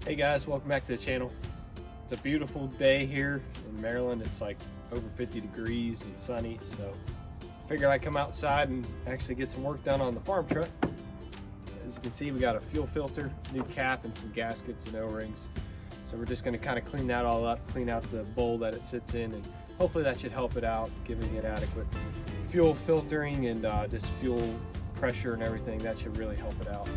Hey guys, welcome back to the channel. It's a beautiful day here in Maryland. It's like over 50 degrees and sunny, so I figured I'd come outside and actually get some work done on the farm truck. As you can see, we got a fuel filter, new cap, and some gaskets and O-rings. So we're just going to kind of clean that all up, clean out the bowl that it sits in, and hopefully that should help it out, giving it adequate fuel filtering and just fuel pressure and everything. That should really help it out,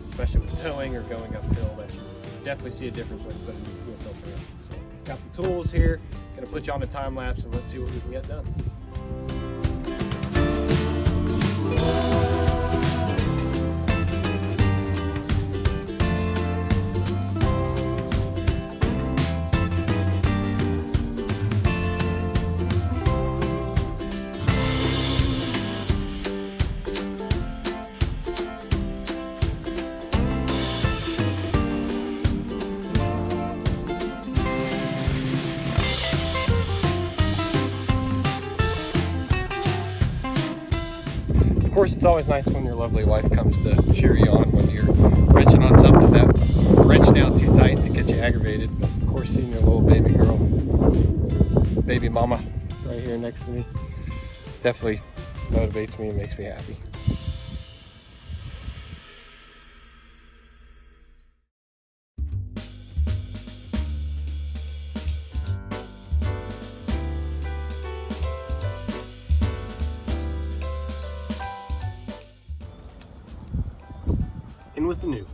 especially with towing or going uphill. That should definitely see a difference when you put a new fuel filter in. So got the tools here, gonna put you on a time lapse and let's see what we can get done. Of course, it's always nice when your lovely wife comes to cheer you on when you're wrenching on something that's wrenched down too tight and gets you aggravated. But of course, seeing your little baby girl, baby mama right here next to me, definitely motivates me and makes me happy. In with the new.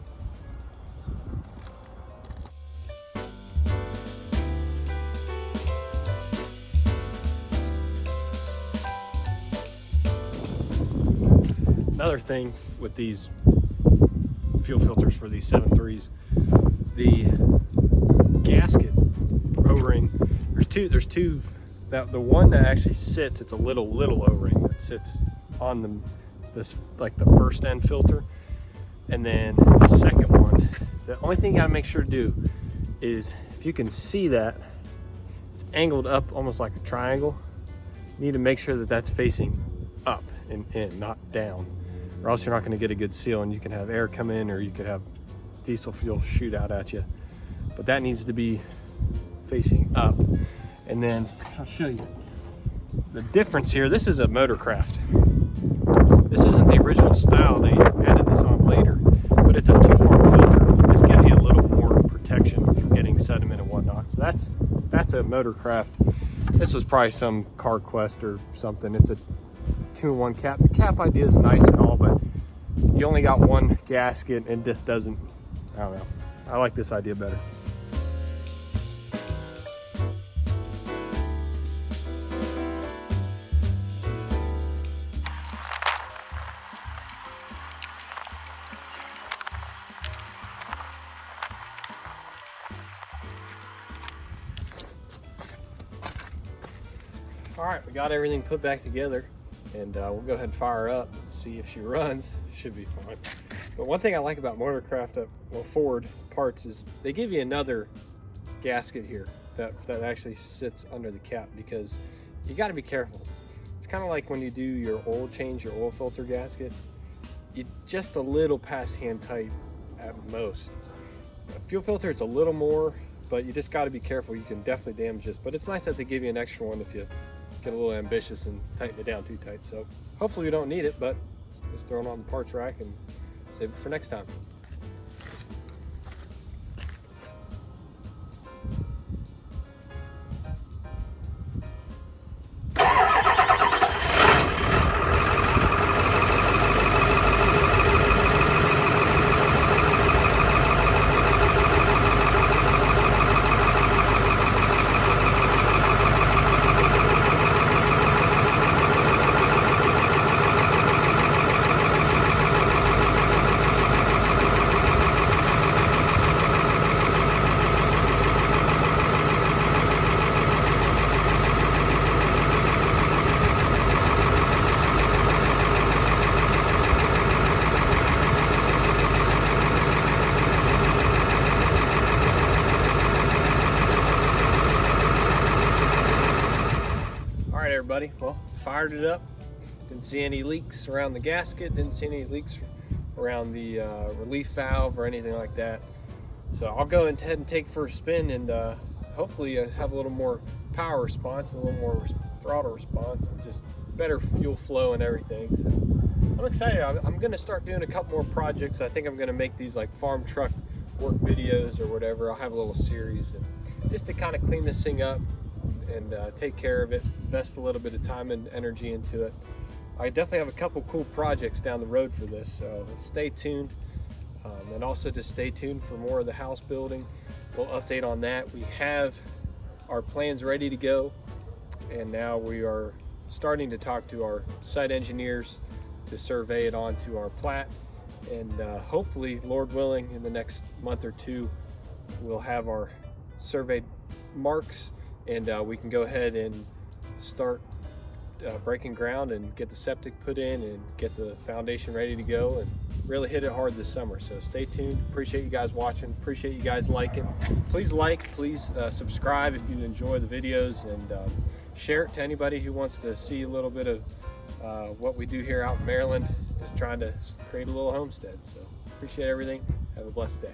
Another thing with these fuel filters for these 7.3s, the gasket O-ring, there's two, that the one that actually sits, it's a little O-ring that sits on this like the first end filter. And then the second one, the only thing you gotta make sure to do is, if you can see that, it's angled up almost like a triangle. You need to make sure that that's facing up and in, not down, or else you're not gonna get a good seal and you can have air come in or you could have diesel fuel shoot out at you. But that needs to be facing up. And then I'll show you the difference here. This is a Motorcraft. This isn't the original style, they added this on later, but it's a 2-part filter. This gives you a little more protection from getting sediment and whatnot. So that's a Motorcraft. This was probably some CarQuest or something. It's a 2-in-1 cap. The cap idea is nice and all, but you only got one gasket and this doesn't, I don't know. I like this idea better. All right, we got everything put back together, and we'll go ahead and fire her up and see if she runs. It should be fun. But one thing I like about Motorcraft, Ford parts, is they give you another gasket here that actually sits under the cap, because you got to be careful. It's kind of like when you do your oil change, your oil filter gasket, you just a little past hand tight at most. A fuel filter, it's a little more, but you just got to be careful. You can definitely damage this, but it's nice that they give you an extra one if you get a little ambitious and tighten it down too tight. So hopefully we don't need it, but just throw it on the parts rack and save it for next time. everybody. Well, fired it up. Didn't see any leaks around the gasket. Didn't see any leaks around the relief valve or anything like that. So I'll go ahead and take for a spin, and hopefully have a little more power response, a little more throttle response, and just better fuel flow and everything. So I'm excited. I'm going to start doing a couple more projects. I think I'm going to make these like farm truck work videos or whatever. I'll have a little series, and just to kind of clean this thing up and take care of it, invest a little bit of time and energy into it. I definitely have a couple cool projects down the road for this, so stay tuned. And also just stay tuned for more of the house building. We'll update on that. We have our plans ready to go, and now we are starting to talk to our site engineers to survey it onto our plat, and hopefully, Lord willing, in the next month or two we'll have our surveyed marks, and we can go ahead and start breaking ground and get the septic put in and get the foundation ready to go and really hit it hard this summer. So stay tuned. Appreciate you guys watching. Appreciate you guys liking. Please like, please subscribe if you enjoy the videos, and share it to anybody who wants to see a little bit of what we do here out in Maryland, just trying to create a little homestead. So appreciate everything. Have a blessed day.